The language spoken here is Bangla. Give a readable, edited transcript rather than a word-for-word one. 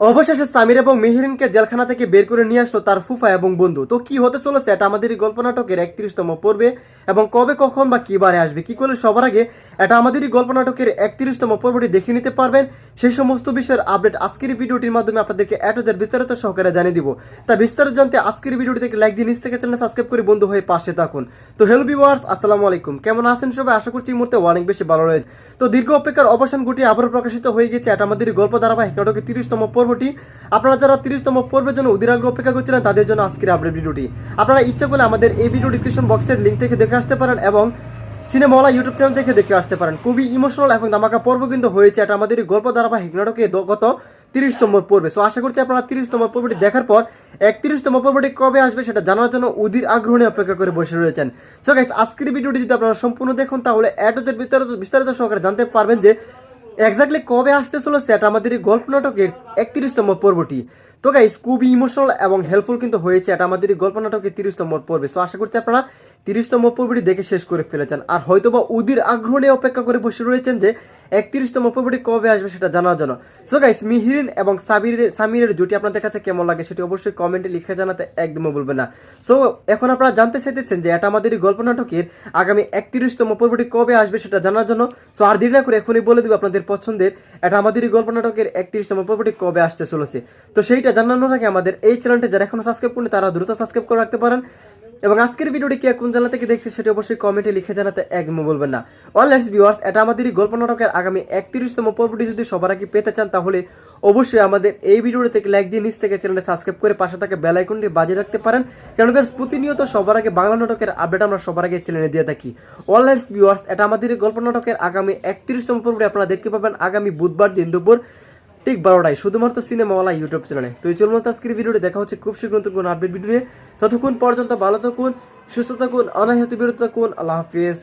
অবশেষে সামির এবং মেহেরিনকে জেলখানা থেকে বের করে নিয়ে আসলো তার ফুফা এবং বন্ধু। তো কি হতে চলেছে এটা আমাদের এই গল্প নাটকের 31তম পর্বে এবং কবে কখন বা কিবারে আসবে কি করলে সবার আগে এটা আমাদের এই গল্প নাটকের 31তম পর্বটি দেখে নিতে পারবেন। সেই সমস্ত বিষয়ের আপডেট আজকের এই ভিডিওটির মাধ্যমে আপনাদেরকে বিস্তারিত সহকারে জানিয়ে দিব। তা বিস্তারিত জানতে আজকের ভিডিওটি থেকে লাইক দিয়ে নিচ থেকে চ্যানেল সাবস্ক্রাইব করে বন্ধু হয়ে পাশে থাকুন। তো হ্যালো ভিউয়ার্স, আসসালামু আলাইকুম, কেমন আছেন সবাই? আশা করছি এই মুহূর্তে অনেক বেশি ভালো রয়েছে। তো দীর্ঘ অপেক্ষার অবসান ঘটিয়ে আবারও প্রকাশিত হয়ে গেছে এটা আমাদের এই গল্প ধারাবাহিক নাটকের 30তম পর্বটি। আপনারা যারা 30তম পর্বের জন্য অধীর আগ্রহে অপেক্ষা করছিলেন তাদের জন্য আজকের আপডেট ভিডিওটি। আপনারা ইচ্ছা করলে আমাদের এই ভিডিও ডিসক্রিপশন বক্সের লিঙ্ক থেকে দেখে আসতে পারেন এবং সিনেমাওয়ালা ইউটিউব চ্যানেল থেকে দেখে আসতে পারেন। খুবই ইমোশনাল এবং ধামাকা পর্ব কিন্তু হয়েছে এটা আমাদের এই গল্প ধারাবাহিক নাটকে গত 30তম পর্বে। সো আশা করছি আপনারা 30তম পর্বটি দেখার পর 31তম পর্বটি কবে আসবে সেটা জানার জন্য অধীর আগ্রহে অপেক্ষা করে বসে রয়েছেন। সো গাইস, আজকের ভিডিওটি যদি আপনারা সম্পূর্ণ দেখুন তাহলে বিস্তারিত সহকারে জানতে পারবেন যে এক্স্যাক্টলি কবে আসতে চলেছে এটা আমাদের এই গল্প নাটকের 31তম পর্বটি। তো গাইস, খুবই ইমোশনাল এবং হেল্পফুল কিন্তু হয়েছে এটা আমাদের এই গল্প নাটকের 30তম পর্বে। সো আশা করছি আপনারা 30তম পর্বটি দেখে শেষ করে ফেলেছেন আর হয়তোবা অধীর আগ্রহে অপেক্ষা করে বসে রয়েছেন যে 31তম পর্বটি কবে আসবে সেটা জানার জন্য। সো গাইস, মেহেরিন এবং সামিরের জুটি আপনাদের কাছে কেমন লাগে সেটি অবশ্যই কমেন্টে লিখে জানাতে একদমই বলবেন না। সো এখন আপনারা জানতে চাইতেছেন যে এটা আমাদের এই গল্প নাটকের আগামী 31তম পর্বটি কবে আসবে সেটা জানার জন্য। সো আর দেরি না করে এখনই বলে দিব আপনাদের পছন্দের এটা আমাদের এই গল্প নাটকের 31তম পর্বটি কবে আসতে চলেছে। তো সেইটা জানানোর আগে আমাদের এই চ্যানেলটি যারা এখনো সাবস্ক্রাইব করেনি তারা দ্রুত সাবস্ক্রাইব করে রাখতে পারেন এবং আজকের ভিডিওটি কে কোন জায়গা থেকে দেখছে সেটা অবশ্যই কমেন্টে লিখে জানাতে একদমই বলবেন না। অলরাইট ভিউয়ার্স, এটা আমাদের এই গল্প নাটকের আগামী 31তম পর্বটি যদি সবার আগে পেতে চান তাহলে অবশ্যই আমাদের এই ভিডিওটি থেকে লাইক দিয়ে নিচ থেকে চ্যানেলটি সাবস্ক্রাইব করে পাশে থাকা বেল আইকনটি বাজিয়ে রাখতে পারেন, কারণ প্রতিনিয়ত সবার আগে বাংলা নাটকের আপডেট আমরা সবার আগে চ্যানেলে দিয়ে থাকি। অলরাইট ভিউয়ার্স, এটা আমাদের এই গল্প নাটকের আগামী 31তম পর্বটি আপনারা দেখতে পাবেন আগামী বুধবার দিন দুপুর ঠিক 12টায় শুধুমাত্র সিনেমাওয়ালা ইউটিউব চ্যানেলে। তো এই চলুন আজকের ভিডিওটি দেখা হচ্ছে খুব শীঘ্র নতুন আপডেট ভিডিও নিয়ে। ততক্ষণ পর্যন্ত ভালো থাকুন, সুস্থ থাকুন, অনাহত বিরত থাকুন। আল্লাহ হাফিজ।